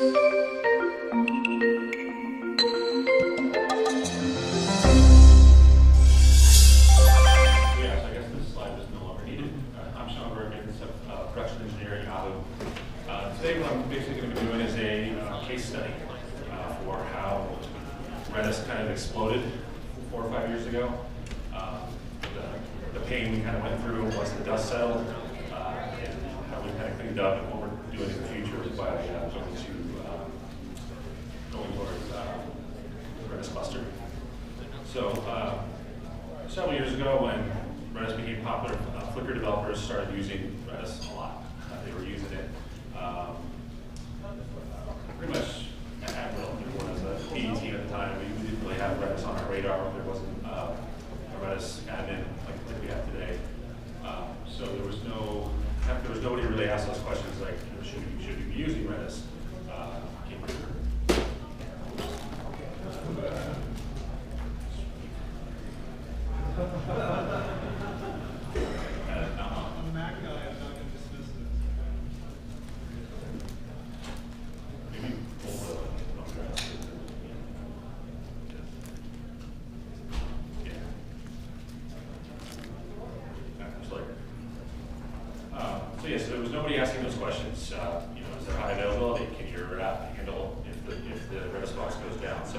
Today what I'm basically going to be doing is a case study for how Redis kind of exploded 4 or 5 years ago. The pain we kind of went through once the dust settled, and how we kind of cleaned up, and what we're doing in the future by going towards Redis cluster. So several years ago, when Redis became popular, Flickr developers started using Redis a lot. They were using it pretty much at will. Everyone was a PD team at the time. We didn't really have Redis on our radar. There wasn't a Redis admin like we have today. So there was nobody really asked us questions like, should we be using Redis? So yes, there was nobody asking those questions. Is there high availability? Can your app handle if the Redis box goes down? So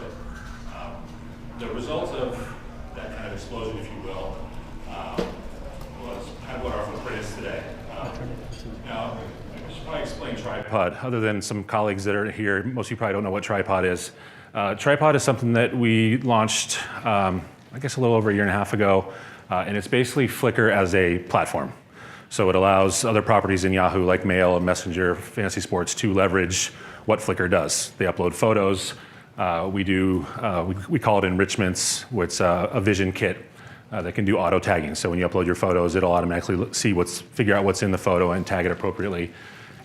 the result of that kind of explosion, if you will, was kind of what our footprint is today. Now, I should probably explain Tripod. Other than some colleagues that are here, most of you probably don't know what Tripod is. Tripod is something that we launched, I guess, a little over a year and a half ago, and it's basically Flickr as a platform. So it allows other properties in Yahoo, like Mail and Messenger, Fantasy Sports, to leverage what Flickr does. They upload photos. We call it enrichments, which is a vision kit that can do auto tagging. So when you upload your photos, it'll automatically figure out what's in the photo and tag it appropriately.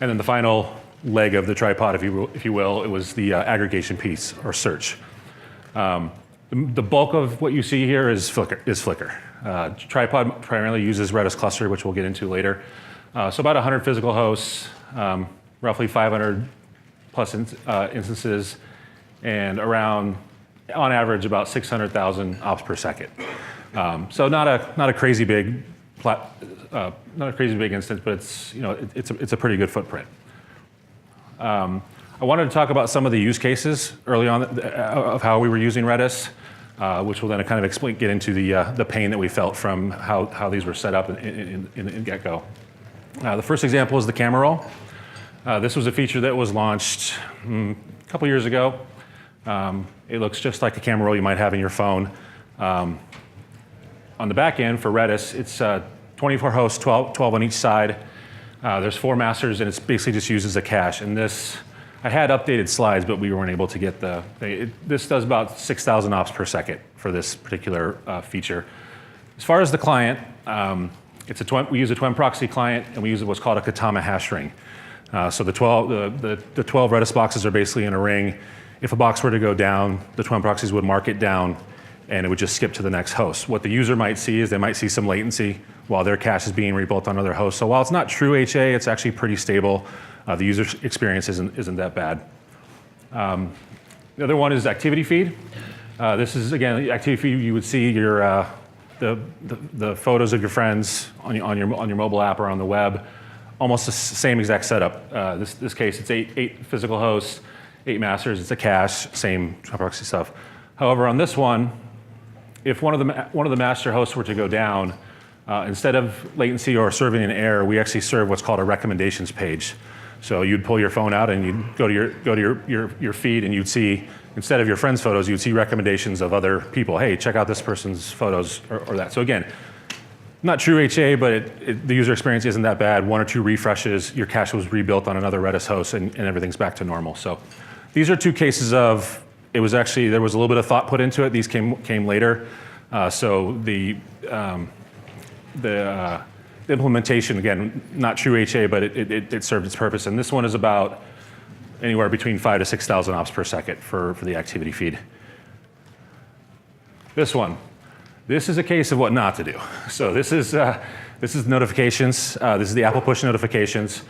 And then the final leg of the tripod, if you will, it was the aggregation piece or search. The bulk of what you see here is Flickr. Tripod primarily uses Redis cluster, which we'll get into later. So about 100 physical hosts, roughly 500 plus instances, and around, on average, about 600,000 ops per second. So not a crazy big instance, but it's a pretty good footprint. I wanted to talk about some of the use cases early on of how we were using Redis, which will then kind of get into the pain that we felt from how these were set up in get-go. The first example is the camera roll. This was a feature that was launched a couple years ago. It looks just like a camera roll you might have in your phone. On the back end for Redis, it's 24 hosts, 12 on each side. There's 4 masters, and it's basically just used as a cache. And this, I had updated slides, but we weren't able to get this does about 6,000 ops per second for this particular feature. As far as the client, we use a twin proxy client, and we use what's called a Katama hash ring. So the 12 Redis boxes are basically in a ring. If a box were to go down, the twin proxies would mark it down, and it would just skip to the next host. What the user might see is they might see some latency while their cache is being rebuilt on other hosts. So while it's not true HA, it's actually pretty stable. The user experience isn't that bad. The other one is activity feed. This is, again, activity feed. You would see your the photos of your friends on your mobile app or on the web. Almost the same exact setup. This case, it's 8 physical hosts, 8 masters. It's a cache, same proxy stuff. However, on this one, if one of the master hosts were to go down, instead of latency or serving an error, we actually serve what's called a recommendations page. So you'd pull your phone out and you'd go to your feed, and you'd see, instead of your friends' photos, you'd see recommendations of other people. Hey, check out this person's photos or that. So again, not true HA, but the user experience isn't that bad. 1 or 2 refreshes, your cache was rebuilt on another Redis host, and everything's back to normal. So these are 2 cases of, there was a little bit of thought put into it. These came later. So the implementation, again, not true HA, but it served its purpose. And this one is about anywhere between 5,000 to 6,000 ops per second for the activity feed. This one. This is a case of what not to do. So this is notifications. This is the Apple push notifications.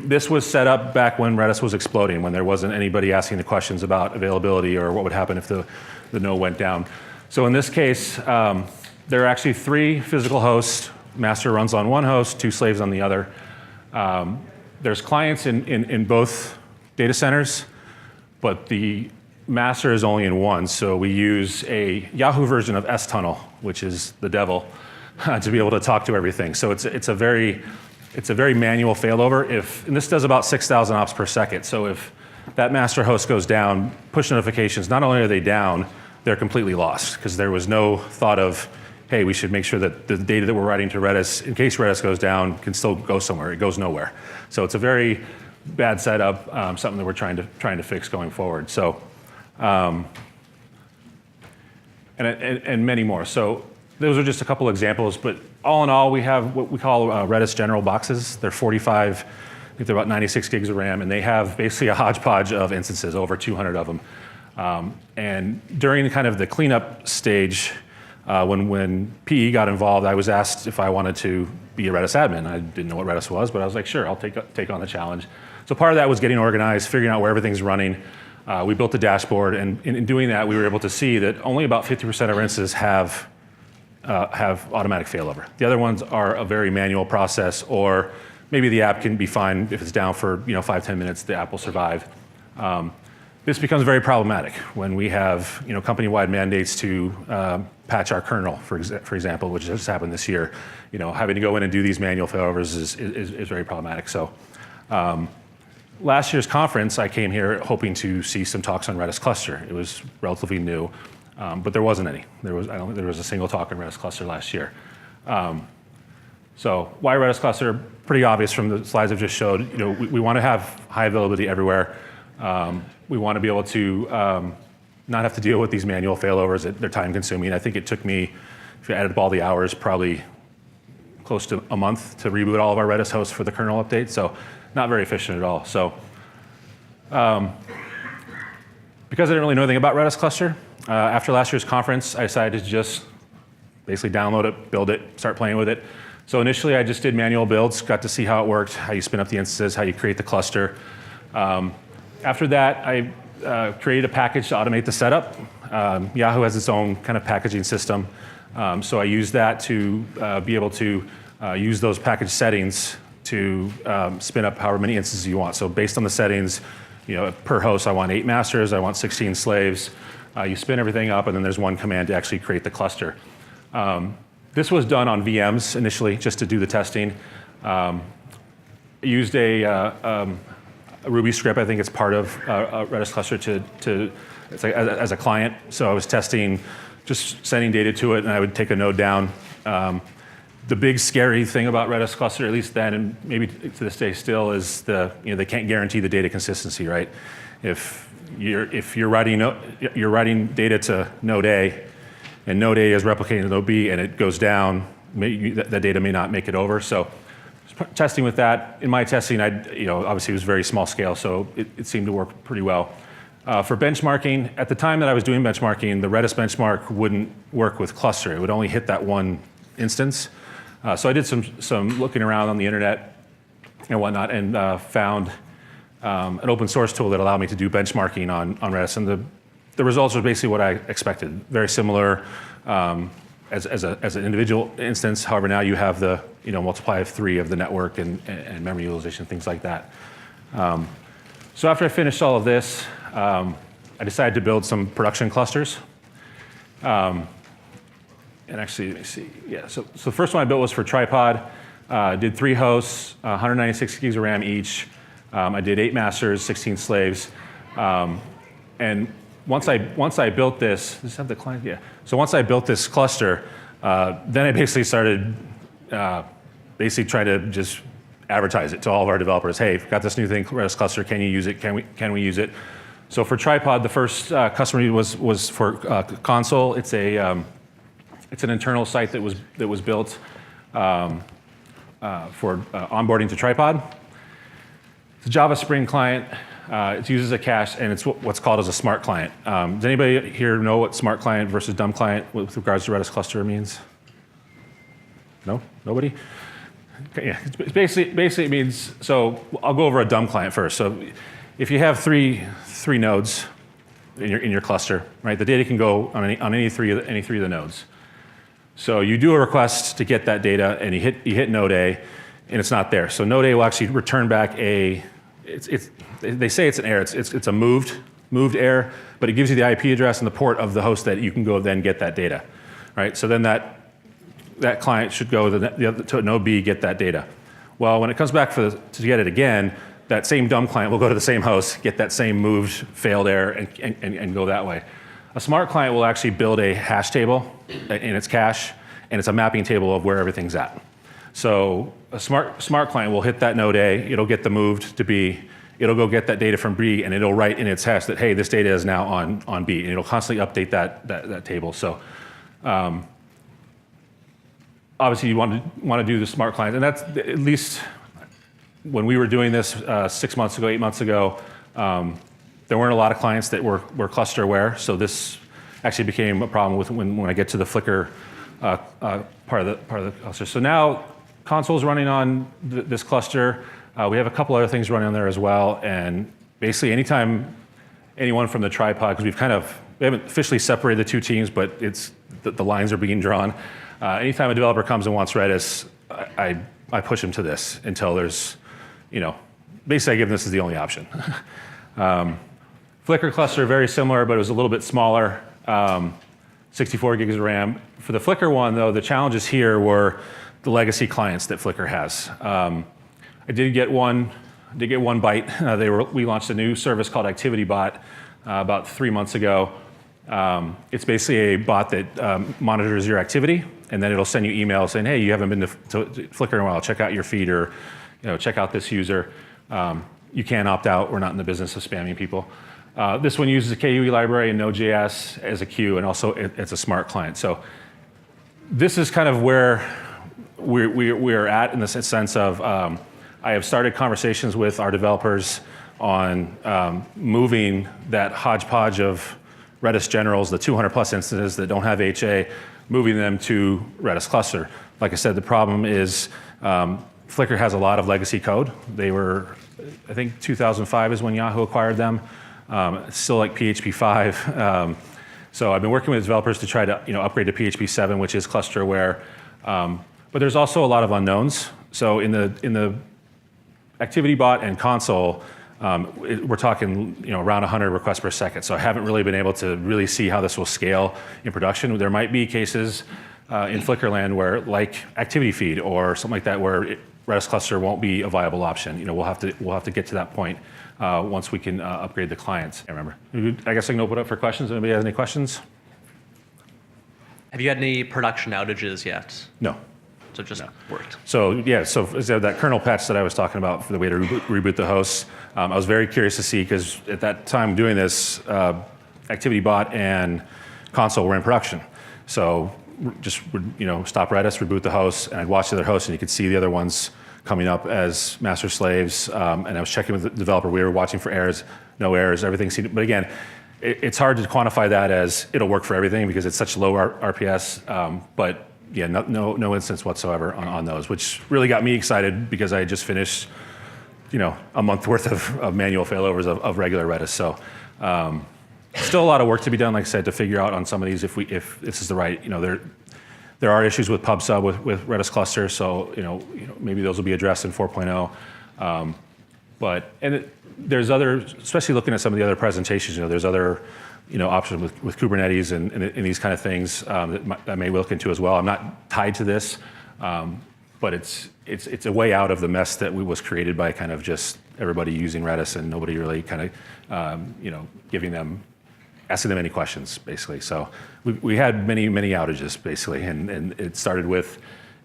this was set up back when Redis was exploding, when there wasn't anybody asking the questions about availability or what would happen if the node went down. So in this case, there are actually 3 physical hosts. Master runs on one host, 2 slaves on the other. There's clients in both data centers, but the master is only in one. So we use a Yahoo version of S-Tunnel, which is the devil, to be able to talk to everything. So it's a very manual failover. And this does about 6,000 ops per second. So if that master host goes down, push notifications, not only are they down, they're completely lost, because there was no thought of, hey, we should make sure that the data that we're writing to Redis, in case Redis goes down, can still go somewhere. It goes nowhere. So it's a very bad setup, something that we're trying to fix going forward. So, and many more. So those are just a couple examples, but all in all, we have what we call Redis general boxes. They're 45, I think they're about 96 gigs of RAM, and they have basically a hodgepodge of instances, over 200 of them. And during kind of the cleanup stage, when PE got involved, I was asked if I wanted to be a Redis admin. I didn't know what Redis was, but I was like, sure, I'll take on the challenge. So part of that was getting organized, figuring out where everything's running. We built a dashboard, and in doing that, we were able to see that only about 50% of our instances have automatic failover. The other ones are a very manual process, or maybe the app can be fine if it's down for 5-10 minutes, the app will survive. This becomes very problematic when we have company-wide mandates to patch our kernel, for example, which just happened this year. Having to go in and do these manual failovers is very problematic. So last year's conference, I came here hoping to see some talks on Redis cluster. It was relatively new, but there wasn't any. I don't think there was a single talk on Redis cluster last year. So why Redis cluster? Pretty obvious from the slides I've just showed. We want to have high availability everywhere. We want to be able to not have to deal with these manual failovers. They're time consuming. I think it took me, if you added up all the hours, probably close to a month to reboot all of our Redis hosts for the kernel update. So not very efficient at all. So because I didn't really know anything about Redis cluster, after last year's conference, I decided to just basically download it, build it, start playing with it. So initially, I just did manual builds, got to see how it worked, how you spin up the instances, how you create the cluster. After that, I created a package to automate the setup. Yahoo has its own kind of packaging system. So I used that to be able to use those package settings to spin up however many instances you want. So based on the settings, per host, I want 8 masters, I want 16 slaves. You spin everything up, and then there's one command to actually create the cluster. This was done on VMs initially, just to do the testing. I used a Ruby script. I think it's part of Redis cluster it's like as a client. So I was testing, just sending data to it, and I would take a node down. The big scary thing about Redis cluster, at least then, and maybe to this day still, is they can't guarantee the data consistency, right? If you're writing data to node A, and node A is replicating to node B, and it goes down, that data may not make it over. So testing with that. In my testing, obviously it was very small scale, so it seemed to work pretty well. For benchmarking, at the time that I was doing benchmarking, the Redis benchmark wouldn't work with cluster. It would only hit that one instance. So I did some looking around on the internet and whatnot, and found an open source tool that allowed me to do benchmarking on Redis, and the results are basically what I expected. Very similar as an individual instance. However, now you have the multiply of 3 of the network and memory utilization, things like that. So after I finished all of this, I decided to build some production clusters. And actually, let me see. Yeah. So the first one I built was for Tripod. Did 3 hosts, 196 gigs of RAM each. I did 8 masters, 16 slaves. And once I built this, does this have the client? Yeah. So once I built this cluster, then I basically started trying to just advertise it to all of our developers. Hey, got this new thing, Redis cluster. Can you use it? Can we use it? So for Tripod, the first customer was for console. It's an internal site that was built for onboarding to Tripod. It's a Java Spring client. It uses a cache, and it's what's called as a smart client. Does anybody here know what smart client versus dumb client with regards to Redis cluster means? No? Nobody? Yeah, basically it means, so I'll go over a dumb client first. So if you have three nodes in your cluster, right? The data can go on any three of the nodes. So you do a request to get that data, and you hit node A, and it's not there. So node A will actually return back they say it's an error. It's a moved error, but it gives you the IP address and the port of the host that you can go then get that data, right? So then that client should go to node B, get that data. Well, when it comes back to get it again, that same dumb client will go to the same host, get that same moved failed error, and go that way. A smart client will actually build a hash table in its cache, and it's a mapping table of where everything's at. So a smart client will hit that node A, it'll get the moved to B, it'll go get that data from B, and it'll write in its hash that, hey, this data is now on B, and it'll constantly update that table. So obviously you want to do the smart client, and that's at least when we were doing this 6 months ago, 8 months ago, there weren't a lot of clients that were cluster aware, so this actually became a problem with when I get to the Flickr part of the cluster. So now console's running on this cluster. We have a couple other things running on there as well, and basically anytime anyone from the tripod, because we haven't officially separated the two teams, but the lines are being drawn. Anytime a developer comes and wants Redis, I push them to this until there's, basically I give them this as the only option. Flickr cluster, very similar, but it was a little bit smaller, 64 gigs of RAM. For the Flickr one, though, the challenges here were the legacy clients that Flickr has. I did get one bite. We launched a new service called ActivityBot about 3 months ago. It's basically a bot that monitors your activity, and then it'll send you emails saying, hey, you haven't been to Flickr in a while, check out your feed, or check out this user. You can opt out. We're not in the business of spamming people. This one uses a KUE library and Node.js as a queue, and also it's a smart client. So this is kind of where we're at in the sense of I have started conversations with our developers on moving that hodgepodge of Redis generals, the 200 plus instances that don't have HA, moving them to Redis cluster. Like I said, the problem is Flickr has a lot of legacy code. They were, I think 2005 is when Yahoo acquired them. It's still like PHP 5. So I've been working with developers to try to upgrade to PHP 7, which is cluster aware. But there's also a lot of unknowns. So in the ActivityBot and console, we're talking around 100 requests per second. So I haven't really been able to really see how this will scale in production. There might be cases in Flickr land where, like Activity Feed or something like that, where Redis cluster won't be a viable option. We'll have to get to that point once we can upgrade the clients. I remember. I guess I can open it up for questions. Anybody has any questions? Have you had any production outages yet? No. So it just worked. So yeah, so that kernel patch that I was talking about for the way to reboot the hosts, I was very curious to see, because at that time doing this, ActivityBot and console were in production. So just stop Redis, reboot the hosts, and I'd watch the other hosts, and you could see the other ones coming up as master slaves. And I was checking with the developer. We were watching for errors, no errors, everything seemed. But again, it's hard to quantify that as it'll work for everything because it's such low RPS. But yeah, no instance whatsoever on those, which really got me excited because I had just finished, a month worth of manual failovers of regular Redis. So still a lot of work to be done, like I said, to figure out on some of these if this is the right, there are issues with PubSub with Redis cluster, so maybe those will be addressed in 4.0. There's other, especially looking at some of the other presentations, there's other options with Kubernetes and these kind of things that I may look into as well. I'm not tied to this, but it's a way out of the mess that was created by kind of just everybody using Redis and nobody really kind of asking them any questions, basically. So we had many outages, basically, and it started with,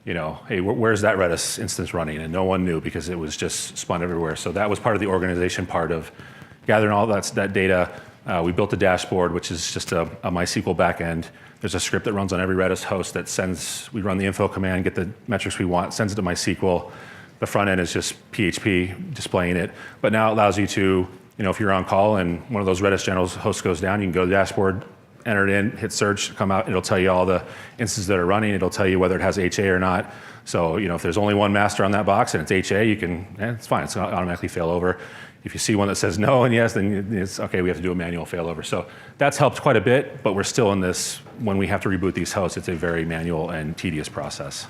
hey, where's that Redis instance running? And no one knew because it was just spun everywhere. So that was part of the organization part of gathering all that data. We built a dashboard, which is just a MySQL backend. There's a script that runs on every Redis host that we run the info command, get the metrics we want, sends it to MySQL. The front end is just PHP displaying it. But now it allows you to, if you're on call and one of those Redis generals hosts goes down, you can go to the dashboard, enter it in, hit search, come out, it'll tell you all the instances that are running. It'll tell you whether it has HA or not. So if there's only one master on that box and it's HA, you can, it's fine, it's going to automatically fail over. If you see one that says no and yes, then it's okay, we have to do a manual failover. So that's helped quite a bit, but we're still in this, when we have to reboot these hosts, it's a very manual and tedious process.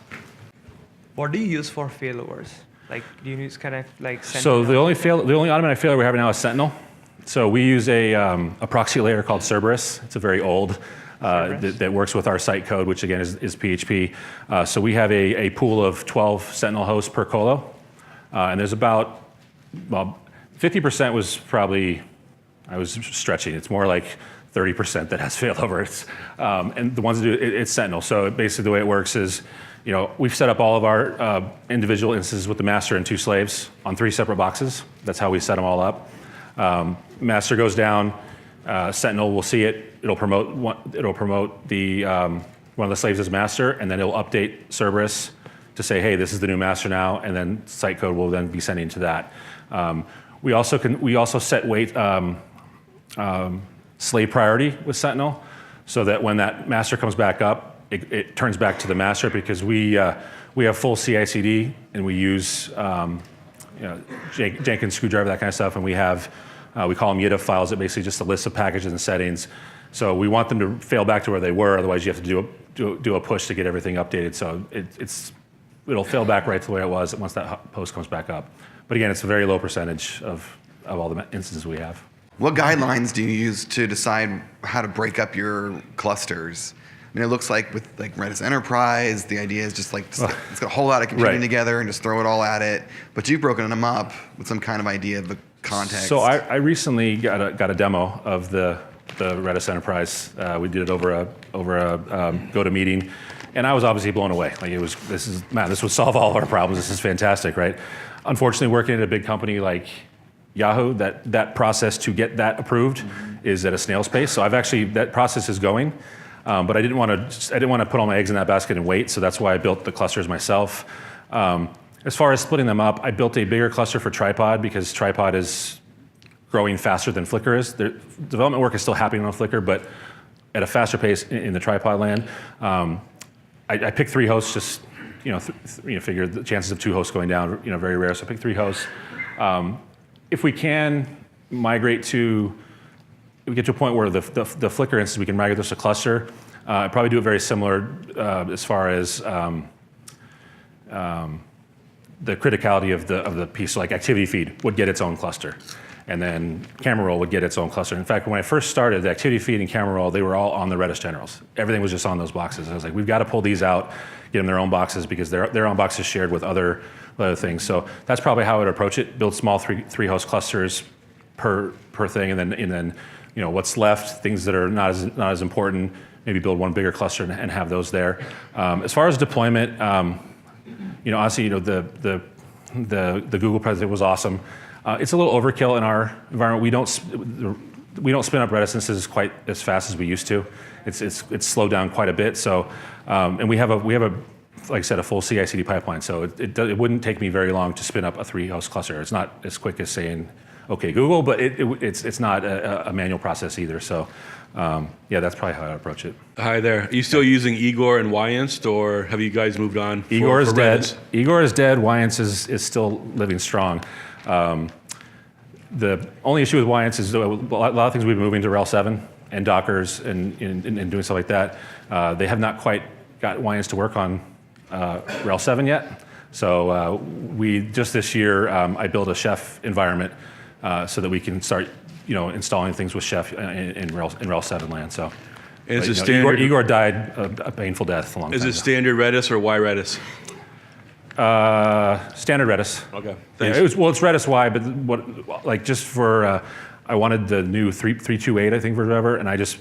What do you use for failovers? Like, do you use kind of like So Sentinel? the only automatic failure we have now is Sentinel. So we use a proxy layer called Cerberus. It's a very old, that works with our site code, which again is PHP. So we have a pool of 12 Sentinel hosts per colo. And there's about, well, 50% was probably, I was stretching. It's more like 30% that has failovers. And the ones that do it's Sentinel. So basically the way it works is, we've set up all of our individual instances with the master and 2 slaves on 3 separate boxes. That's how we set them all up. Master goes down, Sentinel will see it. It'll promote the one of the slaves as master, and then it'll update Cerberus to say, hey, this is the new master now, and then site code will then be sending to that. We also set slave priority with Sentinel, so that when that master comes back up, it turns back to the master, because we have full CI/CD and we use Jenkins screwdriver, that kind of stuff, and we call them YIDA files, that basically just a list of packages and settings. So we want them to fail back to where they were, otherwise you have to do a push to get everything updated. So it'll fail back right to the way it was once that post comes back up. But again, it's a very low percentage of all the instances we have. What guidelines do you use to decide how to break up your clusters? I mean, it looks like with Redis Enterprise, the idea is just it's got a whole lot of computing together and just throw it all at it. But you've broken them up with some kind of idea of the context. So I recently got a demo of the Redis Enterprise. We did it over a GoToMeeting, and I was obviously blown away. This would solve all of our problems. This is fantastic, right? Unfortunately, working at a big company like Yahoo, that process to get that approved is at a snail's pace. So that process is going. But I didn't want to put all my eggs in that basket and wait, so that's why I built the clusters myself. As far as splitting them up, I built a bigger cluster for Tripod, because Tripod is growing faster than Flickr is. The development work is still happening on Flickr, but at a faster pace in the Tripod land. I picked 3 hosts, just figure the chances of 2 hosts going down, very rare. So I picked 3 hosts. If we can migrate to, we get to a point where the Flickr instance, we can migrate this to cluster. I'd probably do it very similar as far as the criticality of the piece. So like activity feed would get its own cluster, and then camera roll would get its own cluster. In fact, when I first started, the activity feed and camera roll, they were all on the Redis generals. Everything was just on those boxes. I was like, we've got to pull these out, get them their own boxes, because their own boxes shared with other things. So that's probably how I would approach it. Build small three host clusters per thing, and then what's left, things that are not as important, maybe build one bigger cluster and have those there. As far as deployment, honestly, the Google project was awesome. It's a little overkill in our environment. We don't spin up Redis instances quite as fast as we used to. It's slowed down quite a bit. So, and we have a like I said, a full CI/CD pipeline. So it wouldn't take me very long to spin up a 3-host cluster. It's not as quick as saying, okay, Google, but it's not a manual process either. So, yeah, that's probably how I approach it. Hi there. Are you still using Igor and Wyance, or have you guys moved on? Igor is dead. Redis? Igor is dead. Wyance is still living strong. The only issue with Wyance is a lot of things we've been moving to RHEL 7 and Dockers and doing stuff like that. They have not quite got Wyance to work on RHEL 7 yet. So we just this year I built a Chef environment so that we can start installing things with Chef in RHEL 7 land. So is it standard? Igor died a painful death a long time ago. Is it standard Redis or Y Redis? Standard Redis. Okay. Yeah, Thanks. it's Redis Y, but just for I wanted the new 3.2.8 I think or whatever, and I just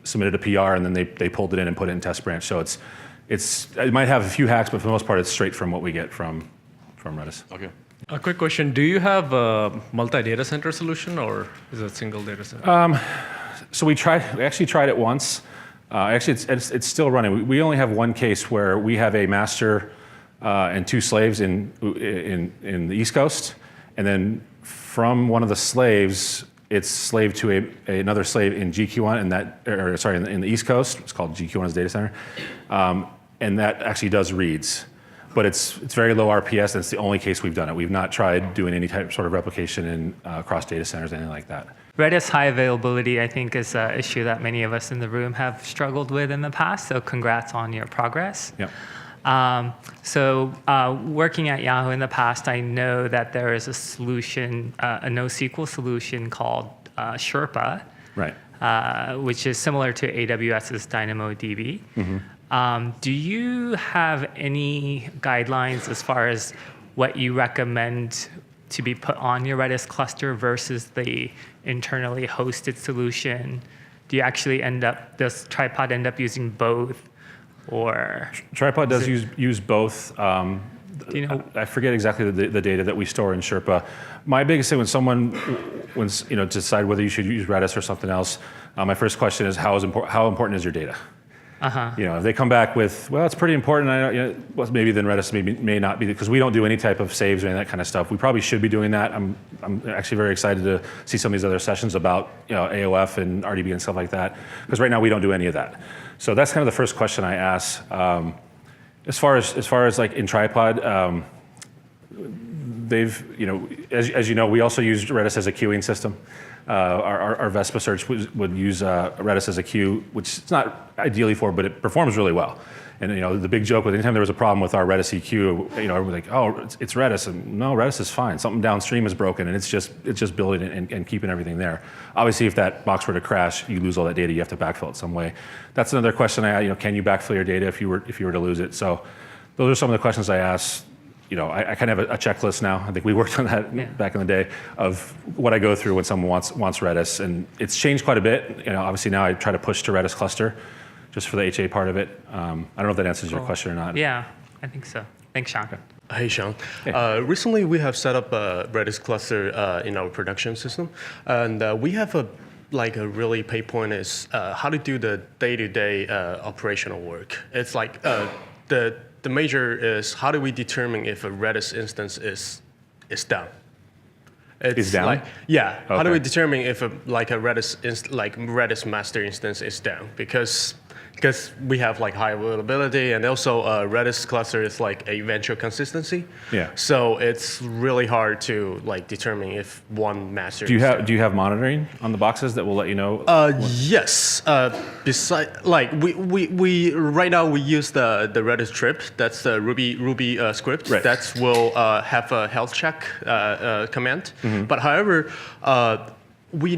submitted a PR, and then they pulled it in and put it in test branch. So it might have a few hacks, but for the most part it's straight from what we get from Redis. Okay. A quick question: do you have a multi-data center solution, or is it a single data center? So we actually tried it once. Actually, it's still running. We only have one case where we have a master and 2 slaves in the East Coast, and then from one of the slaves, it's slave to another slave in GQ1, and in the East Coast. It's called GQ1's data center, and that actually does reads. But it's very low RPS, and it's the only case we've done it. We've not tried doing any type sort of replication in across data centers, anything like that. Redis high availability, I think, is an issue that many of us in the room have struggled with in the past. So congrats on your progress. Yep. Working at Yahoo in the past, I know that there is a solution, a NoSQL solution called Sherpa, Right. which is similar to AWS's DynamoDB. Do you have any guidelines as far as what you recommend to be put on your Redis cluster versus the internally hosted solution? Do you actually does Tripod end up using both? Or Tripod does use both. do you know? I forget exactly the data that we store in Sherpa. My biggest thing when someone decide whether you should use Redis or something else, my first question is how important is your data? If they come back with, well, it's pretty important, maybe then Redis may not be, because we don't do any type of saves or any of that kind of stuff. We probably should be doing that. I'm actually very excited to see some of these other sessions about AOF and RDB and stuff like that, because right now we don't do any of that. So that's kind of the first question I ask. As far as like in Tripod, they've, as you know, we also use Redis as a queuing system. Our Vespa search would use Redis as a queue, which it's not ideally for, but it performs really well. And the big joke was anytime there was a problem with our Redis EQ, everyone's like, oh, it's Redis. And no, Redis is fine. Something downstream is broken, and it's just building it and keeping everything there. Obviously, if that box were to crash, you lose all that data. You have to backfill it some way. That's another question can you backfill your data if you were to lose it? So those are some of the questions I ask. I kind of have a checklist now. I think we worked on that back in the day of what I go through when someone wants Redis, and it's changed quite a bit. Obviously now I try to push to Redis cluster, just for the HA part of it. I don't know if that answers your question or not. Yeah, I think so. Thanks, Sean. Hey, Sean. Hey. Recently, we have set up a Redis cluster in our production system, and we have a really pain point is how to do the day-to-day operational work. It's like the major is how do we determine if a Redis instance is down? Is down? Yeah. Okay. How do we determine if a Redis master instance is down? Because we have high availability, and also Redis cluster is like a eventual consistency. Yeah. So it's really hard to determine if one master. Do you have monitoring on the boxes that will let you know? Yes. We right now we use the Redis trip. That's the Ruby script. Right. That will have a health check command. But however, we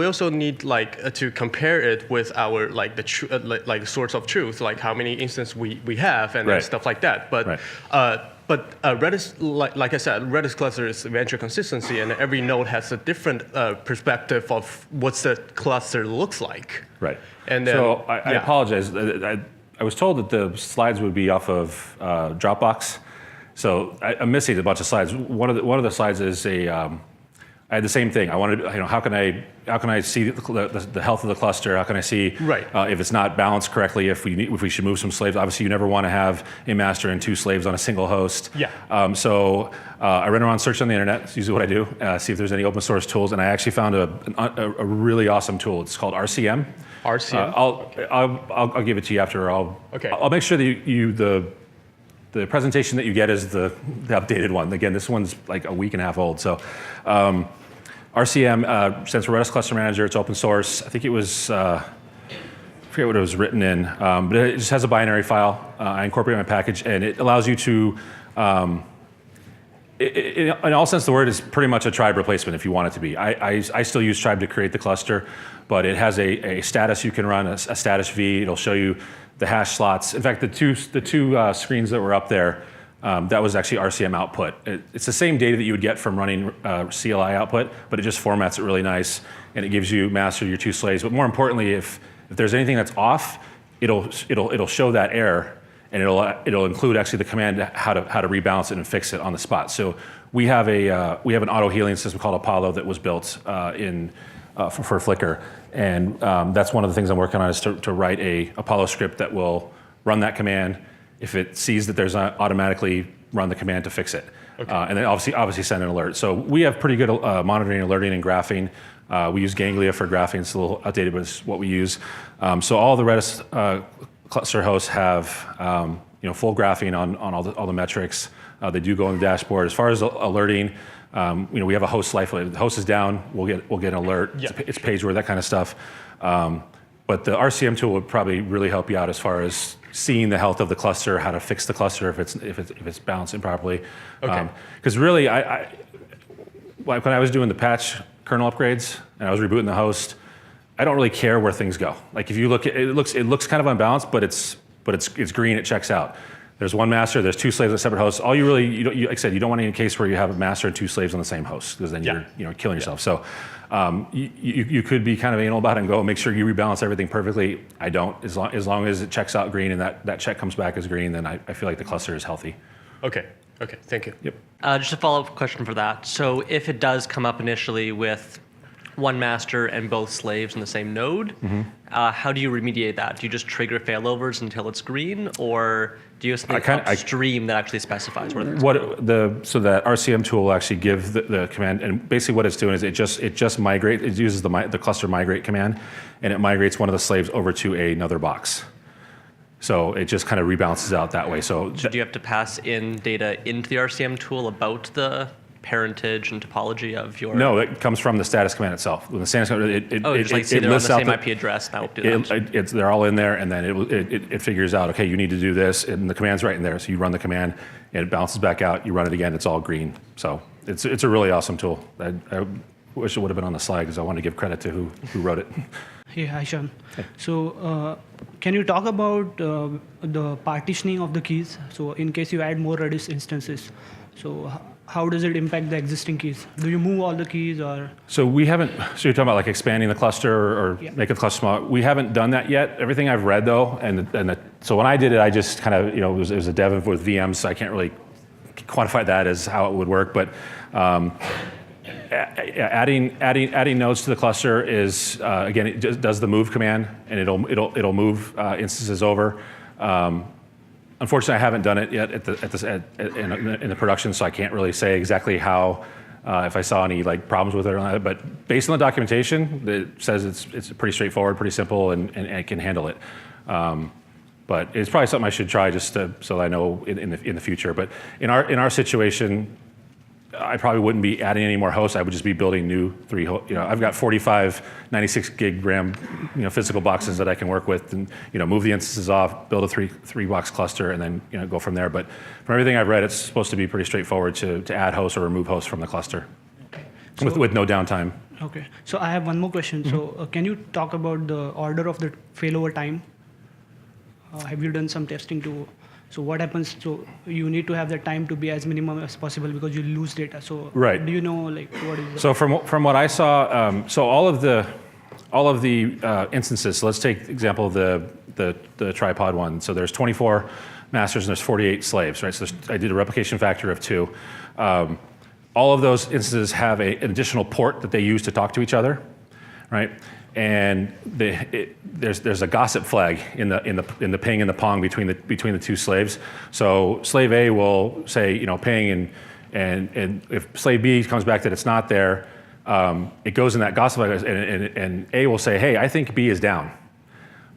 also need to compare it with our the source of truth, like how many instances we have and Right. stuff like that. But Redis, like I said, Redis cluster is eventual consistency, and every node has a different perspective of what the cluster looks like. Right. And then, so I apologize. I was told that the slides would be off of Dropbox, so I'm missing a bunch of slides. One of the slides is I had the same thing. I wanted, how can I see the health of the cluster? How can I see if it's not balanced correctly? If we should move some slaves? Obviously, you never want to have a master and two slaves on a single host. Yeah. So I ran around searching on the internet. It's usually what I do. See if there's any open source tools, and I actually found a really awesome tool. It's called RCM. RCM. I'll give it to you after. Okay. I'll make sure that the presentation that you get is the updated one. Again, this one's like a week and a half old. So. RCM stands for Redis Cluster Manager. It's open source. I think it was, I forget what it was written in, but it just has a binary file. I incorporate my package, and it allows you to, in all sense of the word, it's pretty much a tribe replacement if you want it to be. I still use tribe to create the cluster, but it has a status you can run, a status V. It'll show you the hash slots. In fact, the two screens that were up there, that was actually RCM output. It's the same data that you would get from running CLI output, but it just formats it really nice, and it gives you master your two slaves. But more importantly, if there's anything that's off, it'll show that error, and it'll include actually the command how to rebalance it and fix it on the spot. So we have an auto healing system called Apollo that was built for Flickr, and that's one of the things I'm working on is to write a Apollo script that will run that command. If it sees that there's automatically run the command to fix it. Okay. And then obviously send an alert. So we have pretty good monitoring, alerting, and graphing. We use Ganglia for graphing. It's a little outdated, but it's what we use. So all the Redis cluster hosts have full graphing on all the metrics. They do go on the dashboard. As far as alerting, we have a host life. If the host is down, we'll get an alert. Yeah. It's pageware, that kind of stuff. But the RCM tool would probably really help you out as far as seeing the health of the cluster, how to fix the cluster if it's balanced improperly. Okay. Because really, like when I was doing the patch kernel upgrades and I was rebooting the host, I don't really care where things go. Like if you look at it, it looks kind of unbalanced, but it's green. It checks out. There's one master. There's two slaves on separate hosts. All like I said, you don't want any case where you have a master and two slaves on the same host, because then you're killing yourself. So you could be kind of anal about it and go make sure you rebalance everything perfectly. I don't. As long as it checks out green and that check comes back as green, then I feel like the cluster is healthy. Okay. Thank you. Yep. Just a follow-up question for that. So if it does come up initially with one master and both slaves in the same node, how do you remediate that? Do you just trigger failovers until it's green, or do you have something upstream that actually specifies whether it's So that RCM tool will actually give the command, and basically what it's doing is it just migrates. It uses the cluster migrate command, and it migrates one of the slaves over to another box. So it just kind of rebalances out that way. So do you have to pass in data into the RCM tool about the parentage and topology of your? No, it comes from the status command itself. When the status command, just like see they're on the same IP address, that will do that. They're all in there, and then it figures out, okay, you need to do this, and the command's right in there. So you run the command, and it bounces back out. You run it again, it's all green. So it's a really awesome tool. I wish it would have been on the slide because I want to give credit to who wrote it. Hey, hi, Sean. So can you talk about the partitioning of the keys? So in case you add more Redis instances, so how does it impact the existing keys? Do you move all the keys or? So you're talking about like expanding the cluster or making the cluster smaller. We haven't done that yet. Everything I've read though, so when I did it, I just kind of, it was a dev with VMs, so I can't really quantify that as how it would work, but adding nodes to the cluster is again, it just does the move command, and it'll move instances over. Unfortunately, I haven't done it yet in the production, so I can't really say exactly how if I saw any like problems with it or not. But based on the documentation, it says it's pretty straightforward, pretty simple, and it can handle it. But it's probably something I should try just so I know in the future. But in our situation, I probably wouldn't be adding any more hosts. I would just be building new I've got 45 96 gig RAM, physical boxes that I can work with, and move the instances off, build a three box cluster, and then go from there. But from everything I've read, it's supposed to be pretty straightforward to add hosts or remove hosts from the cluster, with no downtime. Okay. So I have one more question. So can you talk about the order of the failover time? Have you done some testing to? So what happens? So you need to have the time to be as minimum as possible because you lose data. So right. Do you know like what is? So from what I saw, so all of the instances. So let's take example of the tripod one. So there's 24 masters and there's 48 slaves, right? So I did a replication factor of 2. All of those instances have an additional port that they use to talk to each other, right? And there's a gossip flag in the ping and the pong between the two slaves. So slave A will say ping, and if slave B comes back that it's not there, it goes in that gossip flag, and A will say, hey, I think B is down,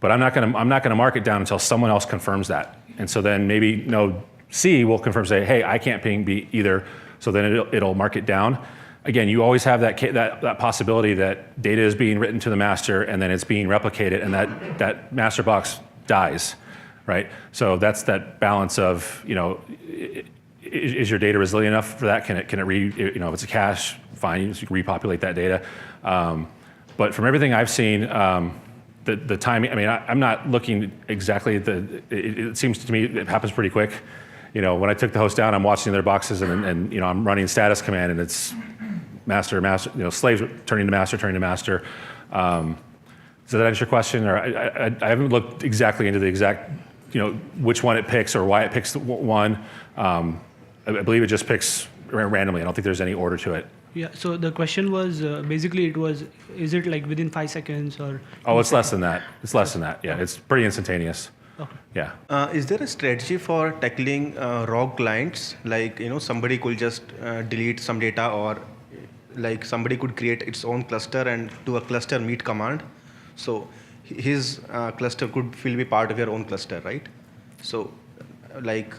but I'm not gonna mark it down until someone else confirms that. And so then maybe node C will confirm, say, hey, I can't ping B either. So then it'll mark it down. Again, you always have that possibility that data is being written to the master and then it's being replicated, and that master box dies, right? So that's that balance of is your data resilient enough for that? Can it if it's a cache, fine, you can repopulate that data. But from everything I've seen, the timing. I mean, I'm not looking exactly at it seems to me it happens pretty quick. When I took the host down, I'm watching their boxes, and I'm running status command, and it's master, slaves turning to master. Does that answer your question? Or I haven't looked exactly into the exact, which one it picks or why it picks one. I believe it just picks randomly. I don't think there's any order to it. Yeah. So the question was basically is it like within 5 seconds or? Oh, it's less than that. It's less than that. Yeah, it's pretty instantaneous. Okay. Yeah. Is there a strategy for tackling ROG clients? Like, somebody could just delete some data or like somebody could create its own cluster and do a cluster meet command. So his cluster could will be part of your own cluster, right? So like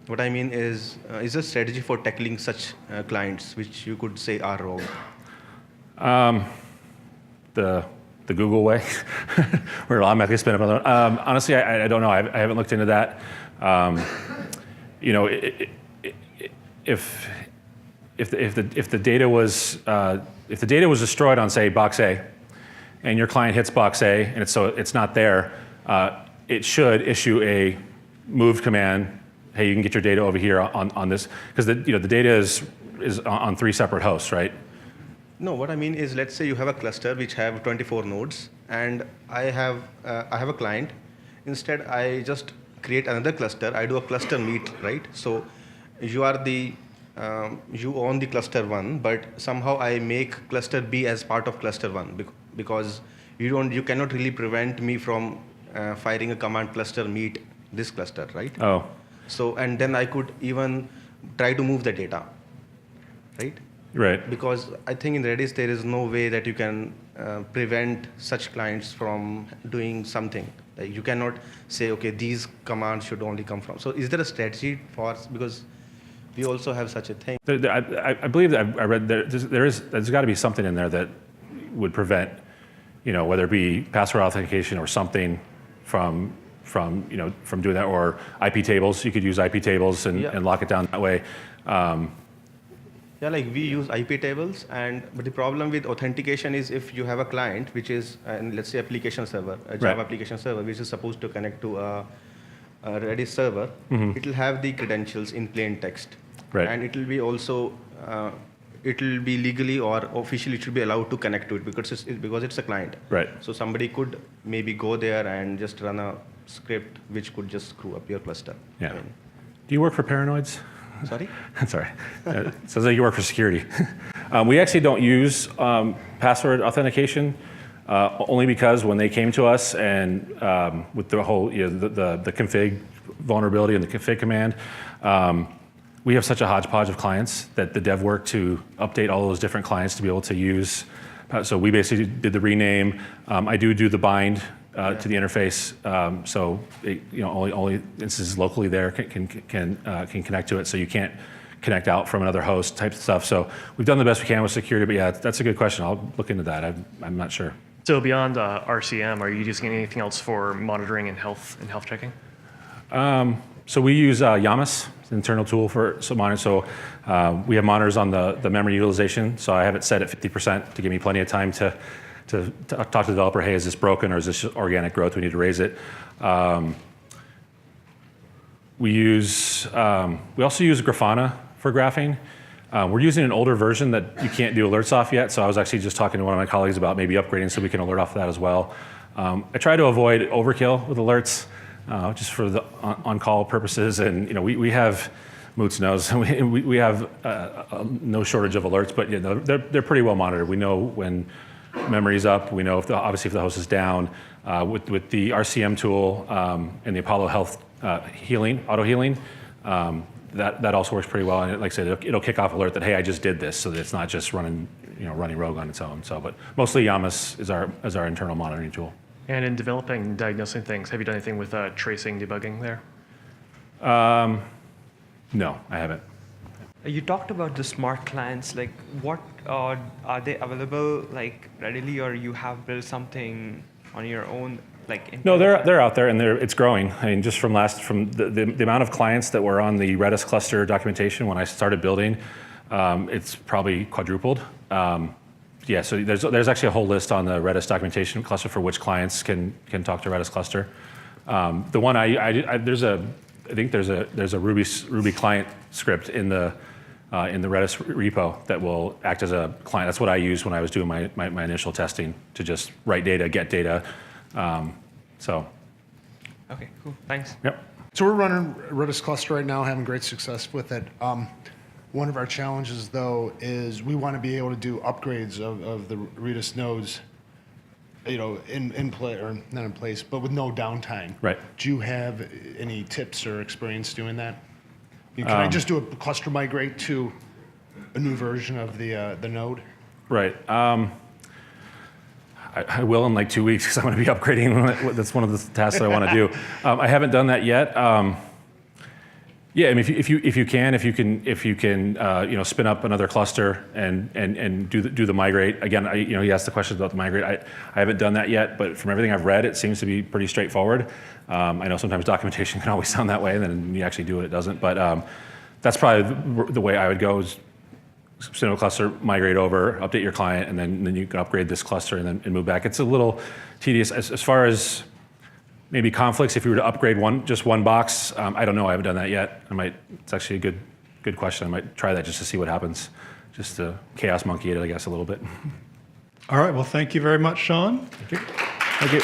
what I mean is a strategy for tackling such clients which you could say are wrong? The Google way, where I'm actually spending another. Honestly, I don't know. I haven't looked into that. You know, if the data was destroyed on, say, box A, and your client hits box A and it's not there, it should issue a move command. Hey, you can get your data over here on this, because the data is on 3 separate hosts, right? No, what I mean is, let's say you have a cluster which have 24 nodes, and I have a client. Instead, I just create another cluster. I do a cluster meet, right? So you are you own the cluster 1, but somehow I make cluster B as part of cluster 1 because you cannot really prevent me from firing a command cluster meet this cluster, right? Oh. So, and then I could even try to move the data, right? Right. Because I think in Redis there is no way that you can prevent such clients from doing something. Like you cannot say, okay, these commands should only come from. So is there a strategy for, because we also have such a thing? I believe that I read there's got to be something in there that would prevent, whether it be password authentication or something from doing that, or IP tables. You could use IP tables and lock it down that way. Yeah, like we use IP tables, but the problem with authentication is if you have a client which is, let's say, application server, a Java application server, which is supposed to connect to a Redis server, it will have the credentials in plain text, and it will be also, it will be legally or officially it should be allowed to connect to it because it's a client. Right. So somebody could maybe go there and just run a script which could just screw up your cluster. Yeah. Do you work for Paranoids? Sorry? Sorry. Sounds like you work for security. We actually don't use password authentication only because when they came to us and with the whole the config vulnerability and the config command, we have such a hodgepodge of clients that the dev worked to update all those different clients to be able to use. So we basically did the rename. I do the bind to the interface, so only instances locally there can connect to it. So you can't connect out from another host type of stuff. So we've done the best we can with security. But yeah, that's a good question. I'll look into that. I'm not sure. So beyond RCM, are you using anything else for monitoring and health checking? So we use Yamas, an internal tool for some monitoring. So we have monitors on the memory utilization. So I have it set at 50% to give me plenty of time to talk to the developer, hey, is this broken or is this organic growth? We need to raise it. We also use Grafana for graphing. We're using an older version that you can't do alerts off yet, so I was actually just talking to one of my colleagues about maybe upgrading so we can alert off of that as well. I try to avoid overkill with alerts, just for the on-call purposes, and we have Moots knows we have no shortage of alerts, but they're pretty well monitored. We know when memory's up. We know obviously if the host is down. With the RCM tool and the Apollo Health auto healing, that also works pretty well. And like I said, it'll kick off alert that, hey, I just did this, so that it's not just running rogue on its own. So, but mostly Yamas is our internal monitoring tool. And in developing and diagnosing things, have you done anything with tracing debugging there? No, I haven't. You talked about the smart clients. Like, what are they available like readily, or you have built something on your own? No, they're out there and it's growing. I mean, just from the amount of clients that were on the Redis cluster documentation when I started building, it's probably quadrupled. Yeah, so there's actually a whole list on the Redis documentation cluster for which clients can talk to Redis cluster. The one I think there's a Ruby client script in the Redis repo that will act as a client. That's what I used when I was doing my initial testing, to just write data, get data. Okay, cool. Thanks. Yep. So we're running Redis cluster right now, having great success with it. One of our challenges, though, is we want to be able to do upgrades of the Redis nodes, in play, or not in place, but with no downtime. Right. Do you have any tips or experience doing that? Can I just do a cluster migrate to a new version of the node? Right. I will in like 2 weeks because I'm going to be upgrading. That's one of the tasks that I want to do. I haven't done that yet. Yeah, I mean, if you can spin up another cluster and do the migrate. Again, you asked the questions about the migrate. I haven't done that yet, but from everything I've read, it seems to be pretty straightforward. I know sometimes documentation can always sound that way, and then when you actually do it, it doesn't. But that's probably the way I would go: is spin up a cluster, migrate over, update your client, and then you can upgrade this cluster and move back. It's a little tedious as far as maybe conflicts. If you were to upgrade just one box, I don't know. I haven't done that yet. It's actually a good question. I might try that just to see what happens, just to chaos monkey it, I guess, a little bit. All right. Well, thank you very much, Sean. Thank you. Thank you.